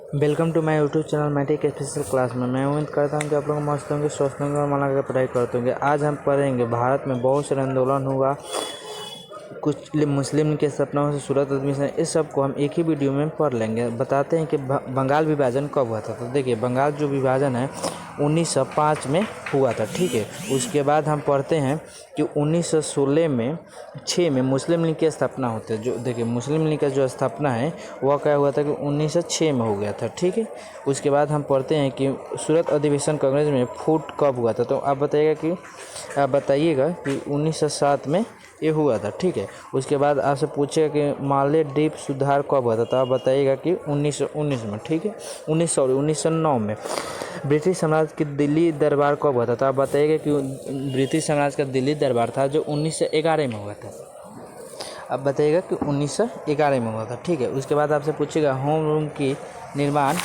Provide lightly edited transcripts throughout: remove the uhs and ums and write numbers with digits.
Welcome to my YouTube channel matric special class में। मैं उम्मीद करता हूं कि आप लोग मस्त होंगे, स्वस्थ होंगे और मन लगा पढ़ाई करते होंगे। आज हम पढ़ेंगे भारत में बहुत सारे आंदोलन हुआ, कुछ मुस्लिम के सपनों से सूरत एडमिशन, इस सब को हम एक ही वीडियो में पढ़ लेंगे। बताते हैं कि बंगाल विभाजन कब हुआ था। तो देखिए, बंगाल जो विभाजन है 1905 में हुआ था, ठीक है। उसके बाद हम पढ़ते हैं कि 1916 में 6 में मुस्लिम लीग की स्थापना होती है। जो देखिए, मुस्लिम लीग का जो स्थापना है वह क्या हुआ था कि 1906 में हो गया था, ठीक है। उसके बाद हम पढ़ते हैं कि सूरत अधिवेशन कांग्रेस में फूट कब हुआ था। तो आप बताइएगा कि 1907 में ये हुआ था, ठीक है। उसके बाद आपसे पूछेगा कि माले द्वीप सुधार कब हुआ था। तो आप बताइएगा कि 1919 में, ठीक है। 1909 में। ब्रिटिश साम्राज्य की दिल्ली दरबार कब हुआ था। तो आप बताइएगा कि ब्रिटिश साम्राज्य का दिल्ली दरबार था जो 1911 में हुआ था। अब बताइएगा कि 1911 में हुआ था, ठीक है। उसके बाद आपसे पूछेगा होम रूल की निर्माण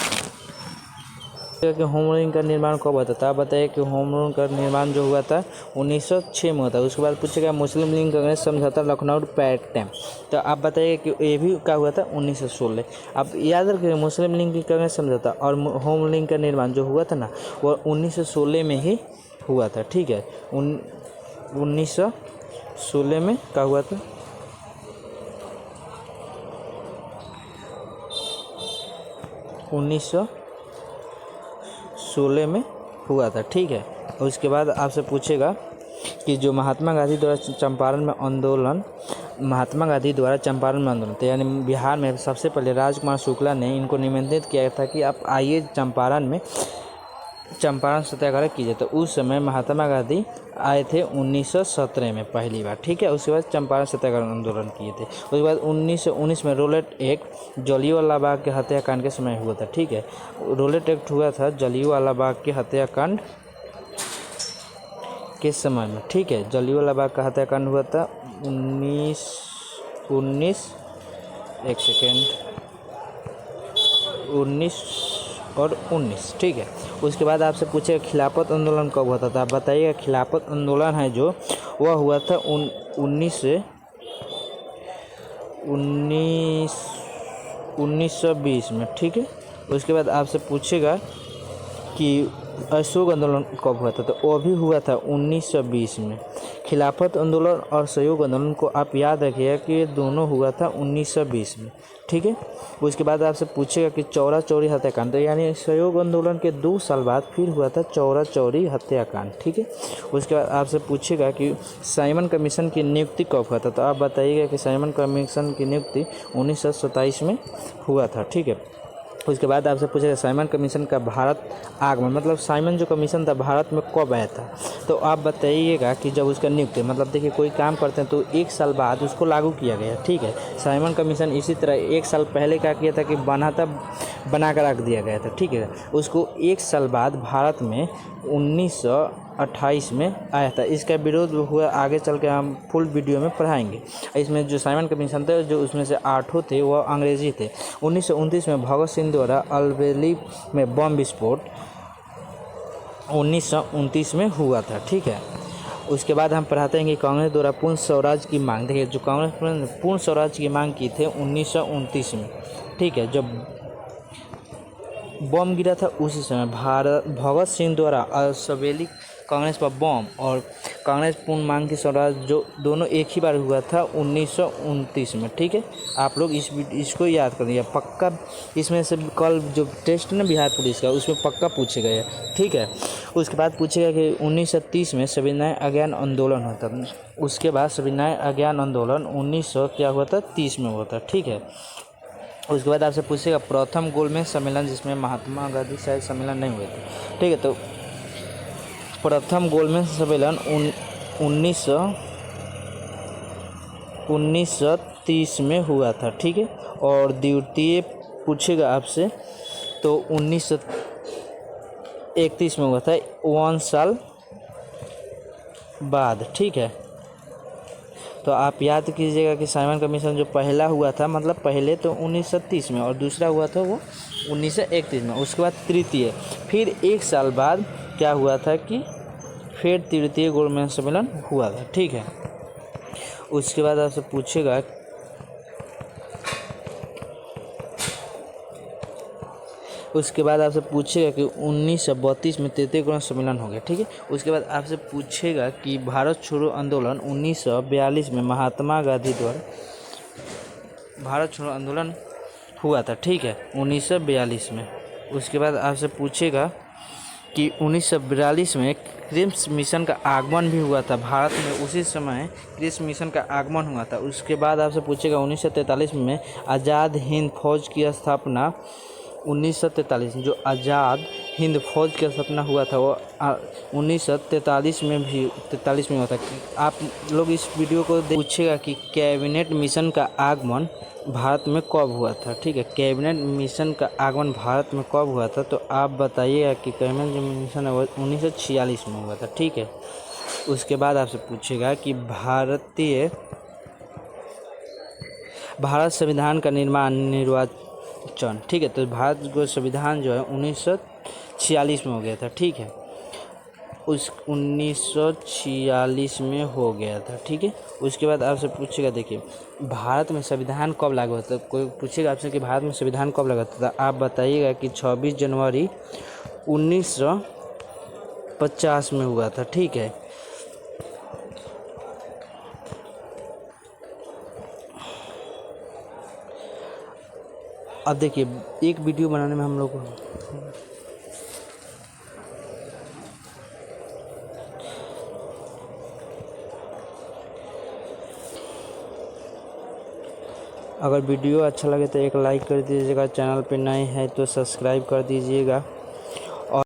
होम रूल का निर्माण कब हुआ था। तो आप बताइए कि होम रूल का निर्माण जो हुआ था 1906 में हुआ था। उसके बाद पूछेगा मुस्लिम लीग कांग्रेस समझौता लखनऊ पैक्ट। तो आप बताइए कि ये भी क्या हुआ था 1916। अब याद रखिए, मुस्लिम लीग कांग्रेस समझौता और होम लीग का निर्माण जो हुआ था ना वो 1916 में ही हुआ था, ठीक है। 1916 में क्या हुआ था, 1916 में हुआ था, ठीक है। उसके बाद आपसे पूछेगा कि जो महात्मा गांधी द्वारा चंपारण में आंदोलन तो यानी बिहार में सबसे पहले राजकुमार शुक्ला ने इनको निमंत्रित किया था कि आप आइए चंपारण सत्याग्रह कीजिए। तो उस समय महात्मा गांधी आए थे 1917 में पहली बार, ठीक है। उसके बाद चंपारण सत्याग्रह आंदोलन किए थे। उसके बाद 1919 में रोलेट एक्ट जलियांवाला बाग के हत्याकांड के समय हुआ था, ठीक है। रोलेट एक्ट हुआ था जलियांवाला बाग के हत्याकांड के समय में, ठीक है। जलियांवाला बाग का हत्याकांड हुआ था 19 ठीक है। उसके बाद आपसे पूछेगा खिलाफत आंदोलन कब हुआ था। तो आप बताइएगा खिलाफत आंदोलन है जो वह हुआ था 1920 में, ठीक है। उसके बाद आपसे पूछेगा कि अशोक आंदोलन कब हुआ था। तो वो भी हुआ था 1920 में। खिलाफत आंदोलन और सहयोग आंदोलन को आप याद रखिएगा कि ये दोनों हुआ था 1920 में, ठीक है। उसके बाद आपसे पूछेगा कि चौरा चौरी हत्याकांड, यानी सहयोग आंदोलन के 2 साल बाद फिर हुआ था चौरा चौरी हत्याकांड, ठीक है। उसके बाद आपसे पूछेगा कि साइमन कमीशन की नियुक्ति कब हुआ था। तो आप बताइएगा कि साइमन कमीशन की नियुक्ति 1927 में हुआ था, ठीक है। उसके बाद आपसे पूछेगा साइमन कमीशन का भारत आगमन, मतलब साइमन जो कमीशन था भारत में कब आया था। तो आप बताइएगा कि जब उसका नियुक्ति, मतलब देखिए कोई काम करते हैं तो 1 साल बाद उसको लागू किया गया, ठीक है। साइमन कमीशन इसी तरह 1 साल पहले क्या किया था कि बना कर रख दिया गया था, ठीक है। उसको 1 साल बाद भारत में 1928 में आया था। इसका विरोध हुआ, आगे चल के हम फुल वीडियो में पढ़ाएंगे। इसमें जो साइमन कमीशन थे जो उसमें से 8 थे वह अंग्रेजी थे। 1929 में भगत सिंह द्वारा अलवेली में बम विस्फोट 1929 में हुआ था, ठीक है। उसके बाद हम पढ़ाते हैं कि कांग्रेस द्वारा पूर्ण स्वराज की मांग, देखिए जो कांग्रेस ने पूर्ण स्वराज की मांग की थी 1929 में, ठीक है। जब बम गिरा था उसी समय भगत सिंह द्वारा असवेली कांग्रेस पर बम और कांग्रेस पूर्ण मांग की स्वराज जो दोनों एक ही बार हुआ था 1929 में, ठीक है। आप लोग इसको याद कर लीजिए पक्का। इसमें से कल जो टेस्ट ना बिहार पुलिस का उसमें पक्का पूछे गए, ठीक है। उसके बाद पूछेगा कि 1930 में सविनय अज्ञान आंदोलन होता। उसके बाद सविनय अज्ञान आंदोलन 1930 में हुआ था, ठीक है। उसके बाद आपसे पूछेगा प्रथम गोलमेज सम्मेलन, जिसमें महात्मा गांधी शायद सम्मेलन नहीं हुए थे, ठीक है। तो प्रथम गोलमेज सम्मेलन 1930 में हुआ था, ठीक है। और द्वितीय पूछेगा आपसे तो 1931 में हुआ था, 1 साल बाद, ठीक है। तो आप याद कीजिएगा कि साइमन कमीशन जो पहला हुआ था, मतलब पहले तो 1930 में और दूसरा हुआ था वो 1931 में। उसके बाद तृतीय, फिर 1 साल बाद क्या हुआ था कि फिर तृतीय गोलमेज सम्मेलन हुआ था, ठीक है। उसके बाद आपसे पूछेगा उसके बाद आपसे पूछेगा कि 1932 में तृतीय सम्मेलन हो गया, ठीक है। उसके बाद आपसे पूछेगा कि भारत छोड़ो आंदोलन 1942 में महात्मा गांधी द्वारा भारत छोड़ो आंदोलन हुआ था, ठीक है, 1942 में। उसके बाद आपसे पूछेगा कि 1942 में क्रिप्स मिशन का आगमन भी हुआ था भारत में, उसी समय क्रिप्स मिशन का आगमन हुआ था। उसके बाद आपसे पूछेगा 1943 में आज़ाद हिंद फौज की स्थापना 1943 जो आज़ाद हिंद फौज की स्थापना हुआ था वो 1943 में भी 43 में हुआ था। आप लोग इस वीडियो को पूछेगा कि कैबिनेट मिशन का आगमन भारत में कब हुआ था, ठीक है। कैबिनेट मिशन का आगमन भारत में कब हुआ था, तो आप बताइएगा कि कैबिनेट मिशन 1946 में हुआ था, ठीक है। उसके बाद आपसे पूछेगा कि भारत संविधान का निर्वाचन, ठीक है, तो भारत को संविधान जो है 1946 में हो गया था, ठीक है। 1946 में हो गया था, ठीक है। उसके बाद आपसे पूछेगा, देखिए भारत में संविधान कब लागू होता है, कोई पूछेगा आपसे कि भारत में संविधान कब लागू होता था, आप बताइएगा कि 26 जनवरी 1950 में हुआ था, ठीक है। अब देखिए एक वीडियो बनाने में हम लोग अगर वीडियो अच्छा लगे तो एक लाइक कर दीजिएगा, चैनल पे नए हैं तो सब्सक्राइब कर दीजिएगा।